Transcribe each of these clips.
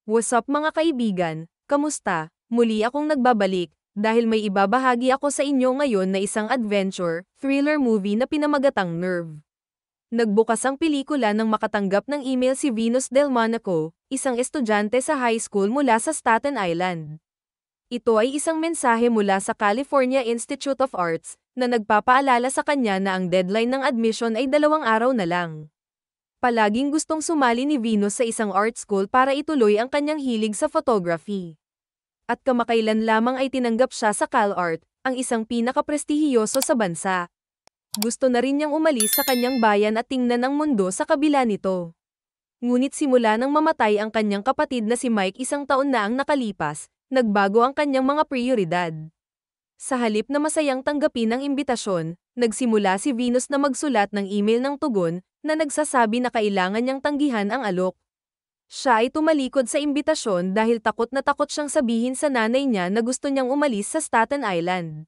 What's up mga kaibigan? Kamusta? Muli akong nagbabalik, dahil may ibabahagi ako sa inyo ngayon na isang adventure, thriller movie na pinamagatang Nerve. Nagbukas ang pelikula nang makatanggap ng email si Venus Del Monaco, isang estudyante sa high school mula sa Staten Island. Ito ay isang mensahe mula sa California Institute of Arts, na nagpapaalala sa kanya na ang deadline ng admission ay 2 araw na lang. Palaging gustong sumali ni Venus sa isang art school para ituloy ang kanyang hilig sa photography. At kamakailan lamang ay tinanggap siya sa CalArt, ang isang pinakaprestihiyoso sa bansa. Gusto na rin niyang umalis sa kanyang bayan at tingnan ang mundo sa kabila nito. Ngunit simula nang mamatay ang kanyang kapatid na si Mike 1 taon na ang nakalipas, nagbago ang kanyang mga prioridad. Sa halip na masayang tanggapin ang imbitasyon, nagsimula si Venus na magsulat ng email ng tugon, na nagsasabi na kailangan niyang tanggihan ang alok. Siya ay tumalikod sa imbitasyon dahil takot na takot siyang sabihin sa nanay niya na gusto niyang umalis sa Staten Island.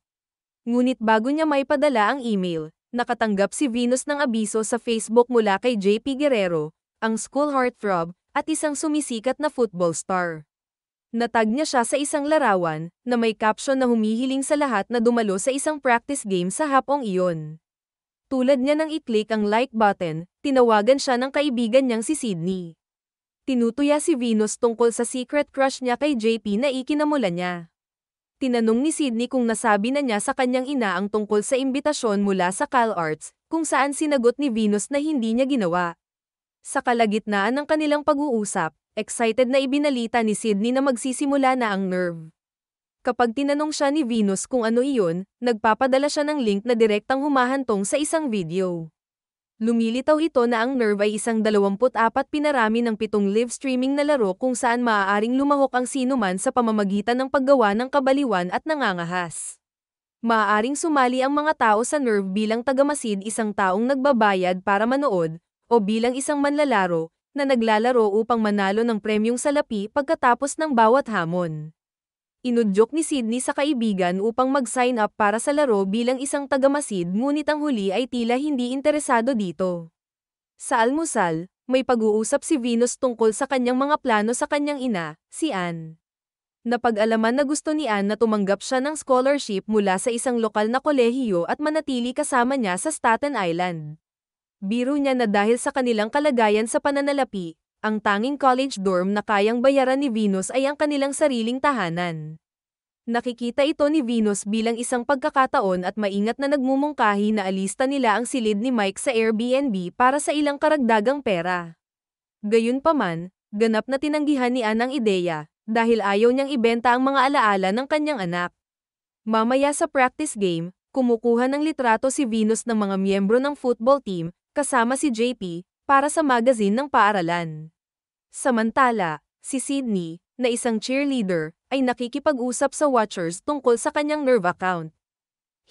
Ngunit bago niya maipadala ang email, nakatanggap si Venus ng abiso sa Facebook mula kay JP Guerrero, ang school heartthrob, at isang sumisikat na football star. Natag niya siya sa isang larawan, na may caption na humihiling sa lahat na dumalo sa isang practice game sa hapong iyon. Tulad niya nang i-click ang like button, tinawagan siya ng kaibigan niyang si Sydney. Tinutuya si Venus tungkol sa secret crush niya kay JP na ikinamula niya. Tinanong ni Sydney kung nasabi na niya sa kanyang ina ang tungkol sa imbitasyon mula sa CalArts, kung saan sinagot ni Venus na hindi niya ginawa. Sa kalagitnaan ng kanilang pag-uusap, excited na ibinalita ni Sydney na magsisimula na ang Nerve. Kapag tinanong siya ni Venus kung ano iyon, nagpapadala siya ng link na direktang humahantong sa isang video. Lumilitaw ito na ang Nerve ay isang 24 pinarami ng 7 live streaming na laro kung saan maaaring lumahok ang sinuman sa pamamagitan ng paggawa ng kabaliwan at nangangahas. Maaaring sumali ang mga tao sa Nerve bilang tagamasid, isang taong nagbabayad para manood, o bilang isang manlalaro, na naglalaro upang manalo ng premyong salapi pagkatapos ng bawat hamon. Inudyok ni Sydney sa kaibigan upang mag-sign up para sa laro bilang isang tagamasid, ngunit ang huli ay tila hindi interesado dito. Sa almusal, may pag-uusap si Venus tungkol sa kanyang mga plano sa kanyang ina, si Anne. Napag-alaman na gusto ni Anne na tumanggap siya ng scholarship mula sa isang lokal na kolehiyo at manatili kasama niya sa Staten Island. Biro niya na dahil sa kanilang kalagayan sa pananalapi, ang tanging college dorm na kayang bayaran ni Venus ay ang kanilang sariling tahanan. Nakikita ito ni Venus bilang isang pagkakataon at maingat na nagmumungkahi na alista nila ang silid ni Mike sa Airbnb para sa ilang karagdagang pera. Gayunpaman, ganap na tinanggihan ni Anne ang ideya, dahil ayaw niyang ibenta ang mga alaala ng kanyang anak. Mamaya sa practice game, kumukuha ng litrato si Venus ng mga miyembro ng football team, kasama si JP, para sa magazine ng paaralan. Samantala, si Sydney, na isang cheerleader, ay nakikipag-usap sa watchers tungkol sa kanyang Nerve account.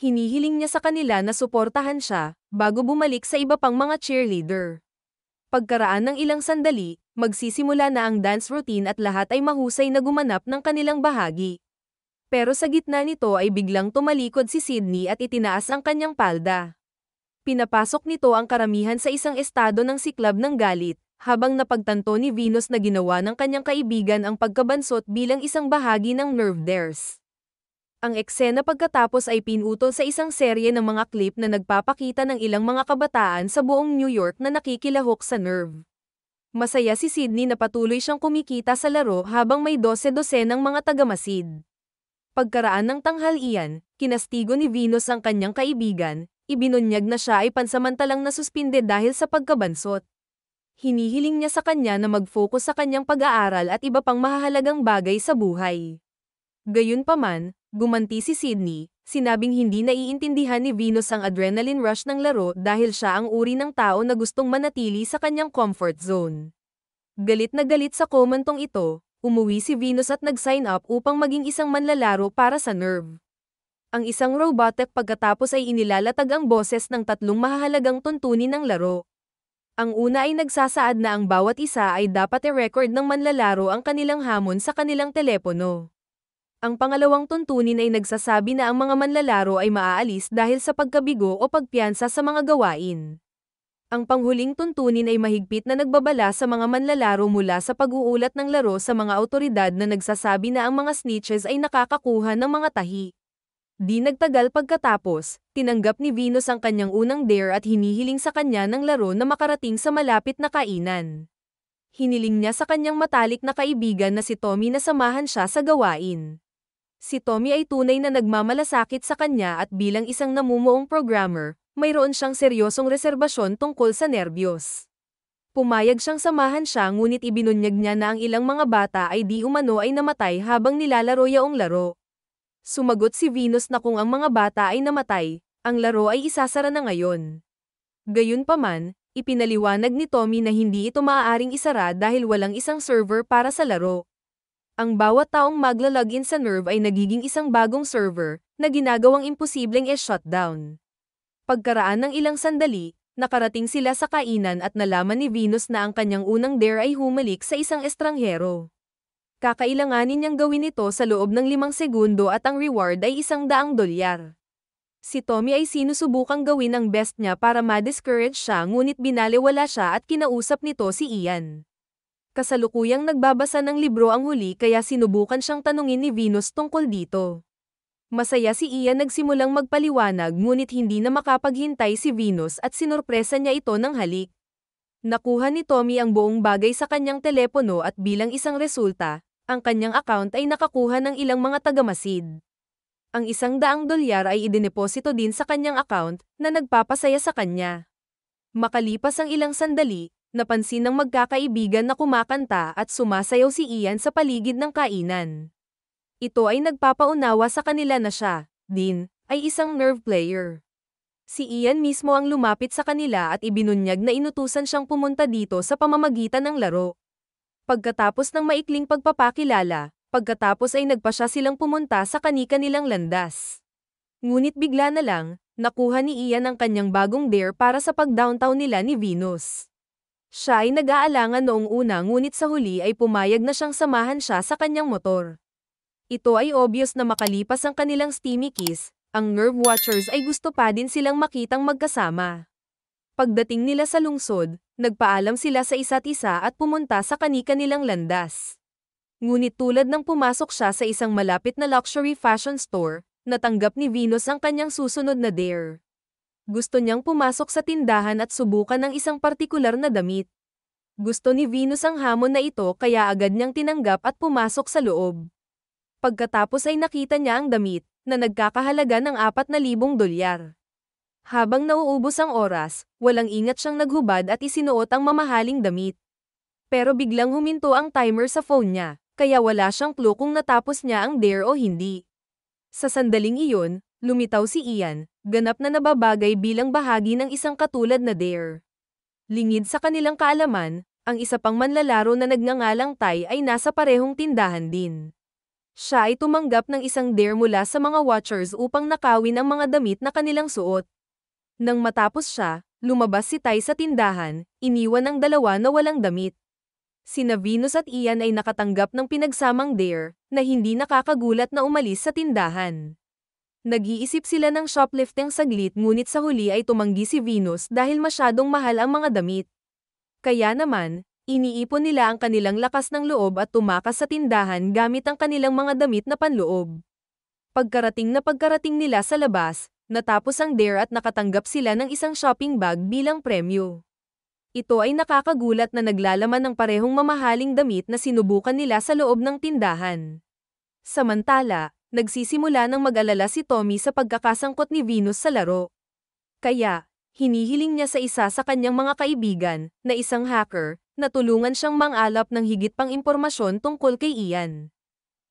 Hinihiling niya sa kanila na suportahan siya, bago bumalik sa iba pang mga cheerleader. Pagkaraan ng ilang sandali, magsisimula na ang dance routine at lahat ay mahusay na gumanap ng kanilang bahagi. Pero sa gitna nito ay biglang tumalikod si Sydney at itinaas ang kanyang palda. Pinapasok nito ang karamihan sa isang estado ng siklab ng galit, habang napagtanto ni Venus na ginawa ng kanyang kaibigan ang pagkabansot bilang isang bahagi ng Nerve Dares. Ang eksena pagkatapos ay pinutol sa isang serye ng mga clip na nagpapakita ng ilang mga kabataan sa buong New York na nakikilahok sa Nerve. Masaya si Sydney na patuloy siyang kumikita sa laro habang may 12-dosenang mga tagamasid. Pagkaraan ng tanghalian, kinastigo ni Venus ang kanyang kaibigan, ibinunyag na siya ay pansamantalang nasuspinde dahil sa pagkabansot. Hinihiling niya sa kanya na mag-focus sa kanyang pag-aaral at iba pang mahahalagang bagay sa buhay. Gayunpaman, gumanti si Sydney, sinabing hindi naiintindihan ni Venus ang adrenaline rush ng laro dahil siya ang uri ng tao na gustong manatili sa kanyang comfort zone. Galit na galit sa komentong ito, umuwi si Venus at nag-sign up upang maging isang manlalaro para sa Nerve. Ang isang robotic pagkatapos ay inilalatag ang boses ng 3 mahahalagang tuntunin ng laro. Ang una ay nagsasaad na ang bawat isa ay dapat i-record ng manlalaro ang kanilang hamon sa kanilang telepono. Ang pangalawang tuntunin ay nagsasabi na ang mga manlalaro ay maaalis dahil sa pagkabigo o pagpiyansa sa mga gawain. Ang panghuling tuntunin ay mahigpit na nagbabala sa mga manlalaro mula sa pag-uulat ng laro sa mga awtoridad na nagsasabi na ang mga snitches ay nakakakuha ng mga tahi. Di nagtagal pagkatapos, tinanggap ni Venus ang kanyang unang dare at hinihiling sa kanya ng laro na makarating sa malapit na kainan. Hiniling niya sa kanyang matalik na kaibigan na si Tommy na samahan siya sa gawain. Si Tommy ay tunay na nagmamalasakit sa kanya at bilang isang namumuong programmer, mayroon siyang seryosong reserbasyon tungkol sa nerbiyos. Pumayag siyang samahan siya ngunit ibinunyag niya na ang ilang mga bata ay di umano ay namatay habang nilalaro yaong laro. Sumagot si Venus na kung ang mga bata ay namatay, ang laro ay isasara na ngayon. Gayunpaman, ipinaliwanag ni Tommy na hindi ito maaaring isara dahil walang isang server para sa laro. Ang bawat taong magla-login sa Nerve ay nagiging isang bagong server, na ginagawang imposibleng i-shutdown. Pagkaraan ng ilang sandali, nakarating sila sa kainan at nalaman ni Venus na ang kanyang unang dare ay humalik sa isang estranghero. Kakailanganin niyang gawin ito sa loob ng 5 segundo at ang reward ay $100. Si Tommy ay sinusubukang gawin ang best niya para ma-discourage siya ngunit binaliwala siya at kinausap nito si Ian. Kasalukuyang nagbabasa ng libro ang huli kaya sinubukan siyang tanungin ni Venus tungkol dito. Masaya si Ian nagsimulang magpaliwanag ngunit hindi na makapaghintay si Venus at sinurpresa niya ito ng halik. Nakuha ni Tommy ang buong bagay sa kanyang telepono at bilang isang resulta, ang kanyang account ay nakakuha ng ilang mga tagamasid. Ang $100 ay idineposito din sa kanyang account na nagpapasaya sa kanya. Makalipas ang ilang sandali, napansin ng magkakaibigan na kumakanta at sumasayaw si Ian sa paligid ng kainan. Ito ay nagpapaunawa sa kanila na siya, din, ay isang Nerve player. Si Ian mismo ang lumapit sa kanila at ibinunyag na inutusan siyang pumunta dito sa pamamagitan ng laro. Pagkatapos ng maikling pagpapakilala, pagkatapos ay nagpa siya silang pumunta sa kani-kanilang landas. Ngunit bigla na lang, nakuha ni Ian ang kanyang bagong dare para sa pag-downtown nila ni Venus. Siya ay nag-aalangan noong una ngunit sa huli ay pumayag na siyang samahan siya sa kanyang motor. Ito ay obvious na makalipas ang kanilang steamy kiss, ang Nerve Watchers ay gusto pa din silang makitang magkasama. Pagdating nila sa lungsod, nagpaalam sila sa isa't isa at pumunta sa kani-kanilang landas. Ngunit tulad ng pumasok siya sa isang malapit na luxury fashion store, natanggap ni Venus ang kanyang susunod na dare. Gusto niyang pumasok sa tindahan at subukan ng isang partikular na damit. Gusto ni Venus ang hamon na ito kaya agad niyang tinanggap at pumasok sa loob. Pagkatapos ay nakita niya ang damit, na nagkakahalaga ng $4,000. Habang nauubos ang oras, walang ingat siyang naghubad at isinuot ang mamahaling damit. Pero biglang huminto ang timer sa phone niya, kaya wala siyang clue kung natapos niya ang dare o hindi. Sa sandaling iyon, lumitaw si Ian, ganap na nababagay bilang bahagi ng isang katulad na dare. Lingid sa kanilang kaalaman, ang isa pang manlalaro na nagngangalang Ty ay nasa parehong tindahan din. Siya ay tumanggap ng isang dare mula sa mga watchers upang nakawin ang mga damit na kanilang suot. Nang matapos siya, lumabas si Ty sa tindahan, iniwan ang dalawa na walang damit. Sina Venus at Ian ay nakatanggap ng pinagsamang dare, na hindi nakakagulat na umalis sa tindahan. Nag-iisip sila ng shoplifting saglit ngunit sa huli ay tumanggi si Venus dahil masyadong mahal ang mga damit. Kaya naman, iniipon nila ang kanilang lakas ng loob at tumakas sa tindahan gamit ang kanilang mga damit na panloob. Pagkarating nila sa labas, natapos ang dare at nakatanggap sila ng isang shopping bag bilang premyo. Ito ay nakakagulat na naglalaman ng parehong mamahaling damit na sinubukan nila sa loob ng tindahan. Samantala, nagsisimula ng mag-alala si Tommy sa pagkakasangkot ni Venus sa laro. Kaya, hinihiling niya sa isa sa kanyang mga kaibigan, na isang hacker, na tulungan siyang mang-alap ng higit pang impormasyon tungkol kay Ian.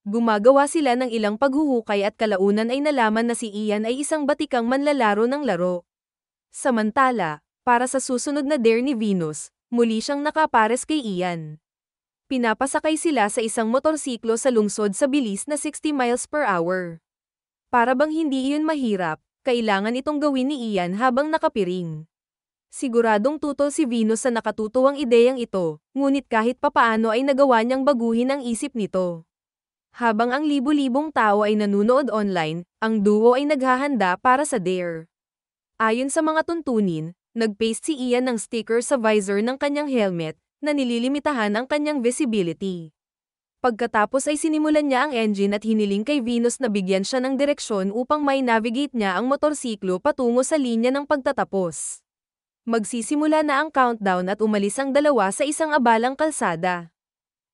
Gumagawa sila ng ilang paghuhukay at kalaunan ay nalaman na si Ian ay isang batikang manlalaro ng laro. Samantala, para sa susunod na dare ni Venus, muli siyang nakapares kay Ian. Pinapasakay sila sa isang motorsiklo sa lungsod sa bilis na 60 miles per hour. Para bang hindi iyon mahirap, kailangan itong gawin ni Ian habang nakapiring. Siguradong tutol si Venus sa nakatutuwang ideyang ito, ngunit kahit papaano ay nagawa niyang baguhin ang isip nito. Habang ang libu-libong tao ay nanunood online, ang duo ay naghahanda para sa dare. Ayon sa mga tuntunin, Nag-paste si Ian ng sticker sa visor ng kanyang helmet na nililimitahan ang kanyang visibility. Pagkatapos ay sinimulan niya ang engine at hiniling kay Venus na bigyan siya ng direksyon upang may navigate niya ang motorsiklo patungo sa linya ng pagtatapos. Magsisimula na ang countdown at umalis ang dalawa sa isang abalang kalsada.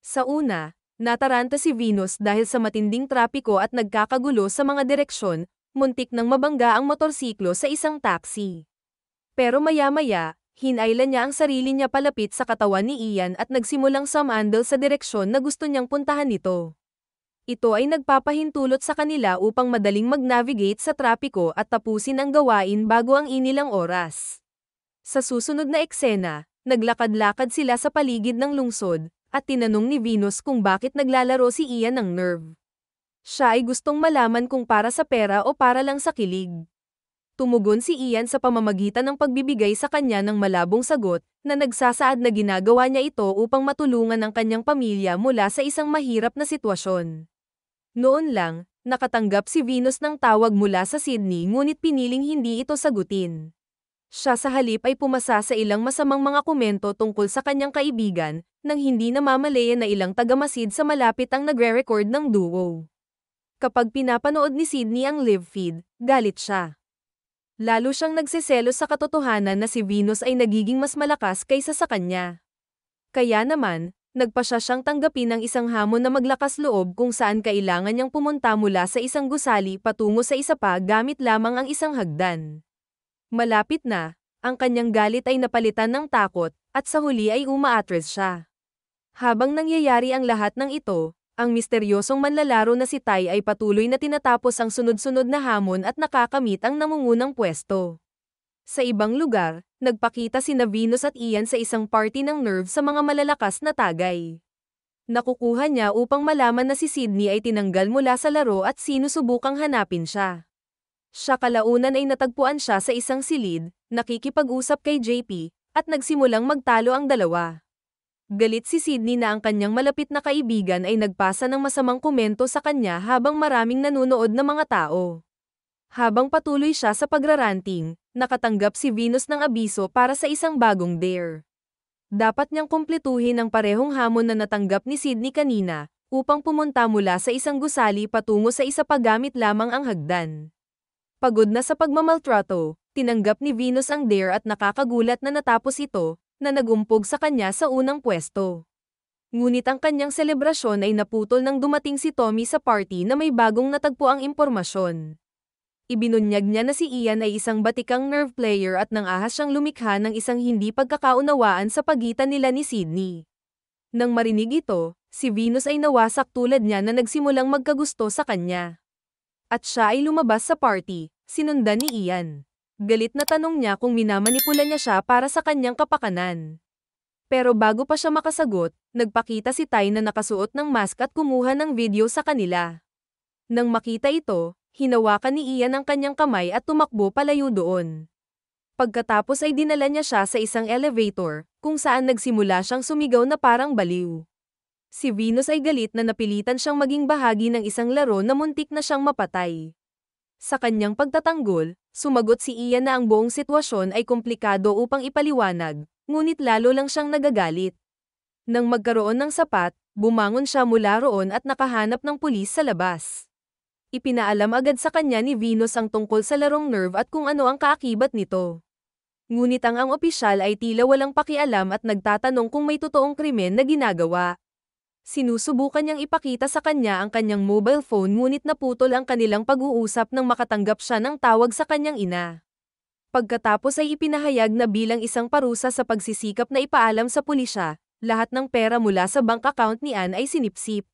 Sa una, nataranta si Venus dahil sa matinding trapiko at nagkakagulo sa mga direksyon, muntik nang mabangga ang motorsiklo sa isang taxi. Pero maya-maya, hinailan niya ang sarili niya palapit sa katawan ni Ian at nagsimulang sumandal sa direksyon na gusto niyang puntahan nito. Ito ay nagpapahintulot sa kanila upang madaling mag-navigate sa trapiko at tapusin ang gawain bago ang inilang oras. Sa susunod na eksena, naglakad-lakad sila sa paligid ng lungsod, at tinanong ni Venus kung bakit naglalaro si Ian ng nerve. Siya ay gustong malaman kung para sa pera o para lang sa kilig. Tumugon si Ian sa pamamagitan ng pagbibigay sa kanya ng malabong sagot, na nagsasaad na ginagawa niya ito upang matulungan ang kanyang pamilya mula sa isang mahirap na sitwasyon. Noon lang, nakatanggap si Venus ng tawag mula sa Sydney ngunit piniling hindi ito sagutin. Siya sa halip ay pumasa sa ilang masamang mga komento tungkol sa kanyang kaibigan, nang hindi namamalayan na ilang tagamasid sa malapit ang nagre-record ng duo. Kapag pinapanood ni Sydney ang live feed, galit siya. Lalo siyang nagseselos sa katotohanan na si Venus ay nagiging mas malakas kaysa sa kanya. Kaya naman, nagpasya siyang tanggapin ang isang hamon na maglakas loob kung saan kailangan niyang pumunta mula sa isang gusali patungo sa isa pa gamit lamang ang isang hagdan. Malapit na, ang kanyang galit ay napalitan ng takot, at sa huli ay umaatres siya. Habang nangyayari ang lahat ng ito, ang misteryosong manlalaro na si Tai ay patuloy na tinatapos ang sunod-sunod na hamon at nakakamit ang nangungunang pwesto. Sa ibang lugar, nagpakita sina Venus at Ian sa isang party ng nerve sa mga malalakas na tagay. Nakukuha niya upang malaman na si Sydney ay tinanggal mula sa laro at sinusubukang hanapin siya. Siya kalaunan ay natagpuan siya sa isang silid, nakikipag-usap kay JP, at nagsimulang magtalo ang dalawa. Galit si Sydney na ang kanyang malapit na kaibigan ay nagpasa ng masamang komento sa kanya habang maraming nanunood na mga tao. Habang patuloy siya sa pagraranting, nakatanggap si Venus ng abiso para sa isang bagong dare. Dapat niyang kumpletuhin ang parehong hamon na natanggap ni Sydney kanina, upang pumunta mula sa isang gusali patungo sa isa pa gamit lamang ang hagdan. Pagod na sa pagmamaltrato, tinanggap ni Venus ang dare at nakakagulat na natapos ito, na nagumpog sa kanya sa unang pwesto. Ngunit ang kanyang selebrasyon ay naputol nang dumating si Tommy sa party na may bagong natagpuang impormasyon. Ibinunyag niya na si Ian ay isang batikang nerve player at nang ahas siyang lumikha ng isang hindi pagkakaunawaan sa pagitan nila ni Sydney. Nang marinig ito, si Venus ay nawasak tulad niya na nagsimulang magkagusto sa kanya. At siya ay lumabas sa party, sinundan ni Ian. Galit na tanong niya kung minamanipula niya siya para sa kanyang kapakanan. Pero bago pa siya makasagot, nagpakita si Tai na nakasuot ng mask at kumuha ng video sa kanila. Nang makita ito, hinawakan ni Ian ang kanyang kamay at tumakbo palayo doon. Pagkatapos ay dinala niya siya sa isang elevator, kung saan nagsimula siyang sumigaw na parang baliw. Si Venus ay galit na napilitan siyang maging bahagi ng isang laro na muntik na siyang mapatay. Sa kanyang pagtatanggol, sumagot si Ian na ang buong sitwasyon ay komplikado upang ipaliwanag, ngunit lalo lang siyang nagagalit. Nang magkaroon ng sapat, bumangon siya mula roon at nakahanap ng pulis sa labas. Ipinaalam agad sa kanya ni Venus ang tungkol sa larong nerve at kung ano ang kaakibat nito. Ngunit ang opisyal ay tila walang pakialam at nagtatanong kung may totoong krimen na ginagawa. Sinusubukan niyang ipakita sa kanya ang kanyang mobile phone ngunit naputol ang kanilang pag-uusap nang makatanggap siya ng tawag sa kanyang ina. Pagkatapos ay ipinahayag na bilang isang parusa sa pagsisikap na ipaalam sa pulisya, lahat ng pera mula sa bank account ni Ann ay sinipsip.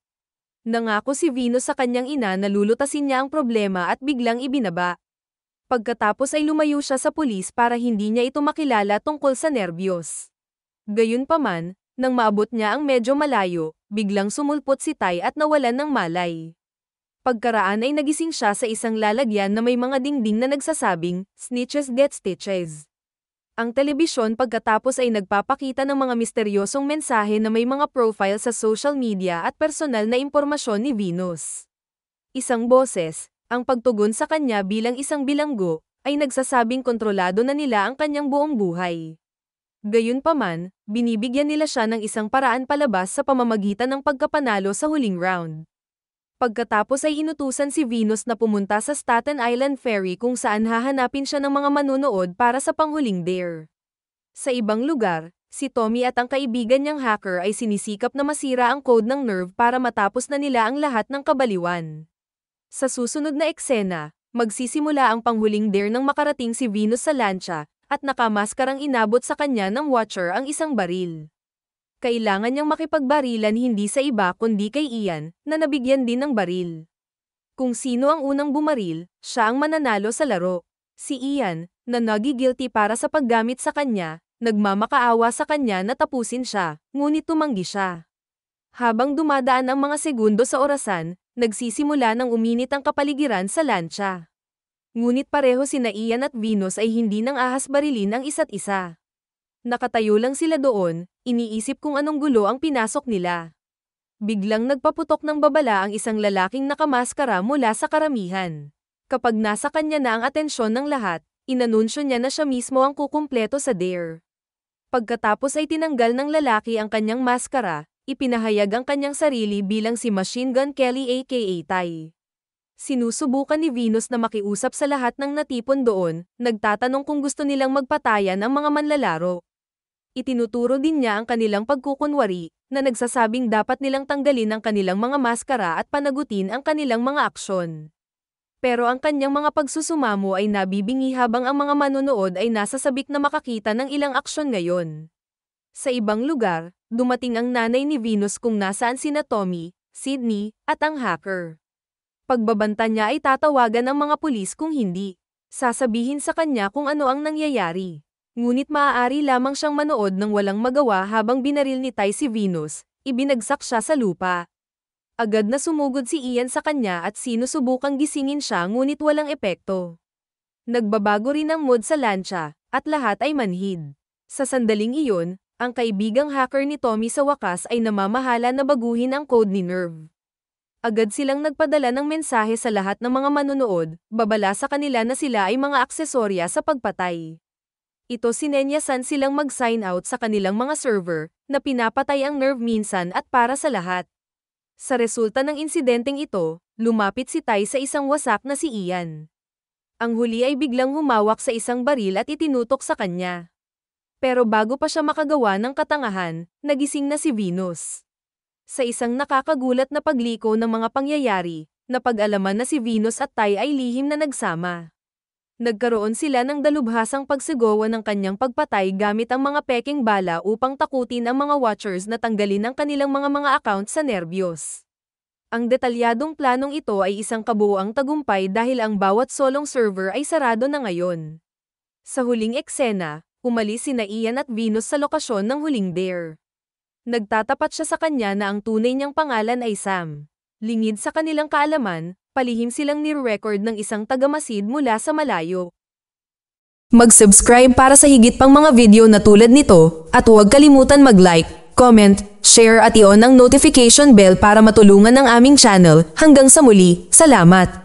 Nangako si Venus sa kanyang ina na lulutasin niya ang problema at biglang ibinaba. Pagkatapos ay lumayo siya sa pulis para hindi niya ito makilala tungkol sa nerbiyos. Gayunpaman, nang maabot niya ang medyo malayo, biglang sumulpot si Tai at nawalan ng malay. Pagkaraan ay nagising siya sa isang lalagyan na may mga dingding na nagsasabing, "Snitches get stitches." Ang telebisyon pagkatapos ay nagpapakita ng mga misteryosong mensahe na may mga profile sa social media at personal na impormasyon ni Venus. Isang boses, ang pagtugon sa kanya bilang isang bilanggo, ay nagsasabing kontrolado na nila ang kanyang buong buhay. Gayunpaman, binibigyan nila siya ng isang paraan palabas sa pamamagitan ng pagkapanalo sa huling round. Pagkatapos ay inutusan si Venus na pumunta sa Staten Island Ferry kung saan hahanapin siya ng mga manunood para sa panghuling dare. Sa ibang lugar, si Tommy at ang kaibigan niyang hacker ay sinisikap na masira ang code ng Nerve para matapos na nila ang lahat ng kabaliwan. Sa susunod na eksena, magsisimula ang panghuling dare nang makarating si Venus sa lancha, at nakamaskarang inabot sa kanya ng Watcher ang isang baril. Kailangan niyang makipagbarilan hindi sa iba kundi kay Ian, na nabigyan din ng baril. Kung sino ang unang bumaril, siya ang mananalo sa laro. Si Ian, na nagi-guilty para sa paggamit sa kanya, nagmamakaawa sa kanya na tapusin siya, ngunit tumanggi siya. Habang dumadaan ang mga segundo sa orasan, nagsisimula ng uminit ang kapaligiran sa lancha. Ngunit pareho sina Ian at Venus ay hindi nang ahas barilin ang isa't isa. Nakatayo lang sila doon, iniisip kung anong gulo ang pinasok nila. Biglang nagpaputok ng babala ang isang lalaking nakamaskara mula sa karamihan. Kapag nasa kanya na ang atensyon ng lahat, inanunsyo niya na siya mismo ang kukumpleto sa dare. Pagkatapos ay tinanggal ng lalaki ang kanyang maskara, ipinahayag ang kanyang sarili bilang si Machine Gun Kelly aka Ty. Sinusubukan ni Venus na makiusap sa lahat ng natipon doon, nagtatanong kung gusto nilang magpatayan ang mga manlalaro. Itinuturo din niya ang kanilang pagkukunwari, na nagsasabing dapat nilang tanggalin ang kanilang mga maskara at panagutin ang kanilang mga aksyon. Pero ang kanyang mga pagsusumamo ay nabibingi habang ang mga manonood ay nasa sabik na makakita ng ilang aksyon ngayon. Sa ibang lugar, dumating ang nanay ni Venus kung nasaan sina Tommy, Sydney, at ang hacker. Pagbabanta niya ay tatawagan ang mga pulis kung hindi. Sasabihin sa kanya kung ano ang nangyayari. Ngunit maaari lamang siyang manood ng walang magawa habang binaril ni Ty si Venus, ibinagsak siya sa lupa. Agad na sumugod si Ian sa kanya at sinusubukang gisingin siya ngunit walang epekto. Nagbabago rin ang mood sa lancha, at lahat ay manhid. Sa sandaling iyon, ang kaibigang hacker ni Tommy sa wakas ay namamahala na baguhin ang code ni Nerve. Agad silang nagpadala ng mensahe sa lahat ng mga manunood, babala sa kanila na sila ay mga aksesorya sa pagpatay. Ito sinenyasan silang mag-sign out sa kanilang mga server, na pinapatay ang Nerve minsan at para sa lahat. Sa resulta ng insidenteng ito, lumapit si Ty sa isang wasak na si Ian. Ang huli ay biglang humawak sa isang baril at itinutok sa kanya. Pero bago pa siya makagawa ng katangahan, nagising na si Venus. Sa isang nakakagulat na pagliko ng mga pangyayari, napag-alaman na si Venus at Ty ay lihim na nagsama. Nagkaroon sila ng dalubhasang pagsigawa ng kanyang pagpatay gamit ang mga peking bala upang takutin ang mga watchers na tanggalin ang kanilang mga account sa nerbiyos. Ang detalyadong planong ito ay isang kabuuang tagumpay dahil ang bawat solong server ay sarado na ngayon. Sa huling eksena, umalis sina Ian at Venus sa lokasyon ng huling dare. Nagtatapat siya sa kanya na ang tunay niyang pangalan ay Sam. Lingid sa kanilang kaalaman, palihim silang ni-record ng isang tagamasid mula sa malayo. Mag-subscribe para sa higit pang mga video na tulad nito, at huwag kalimutan mag-like, comment, share at i-on ang notification bell para matulungan ang aming channel. Hanggang sa muli, salamat!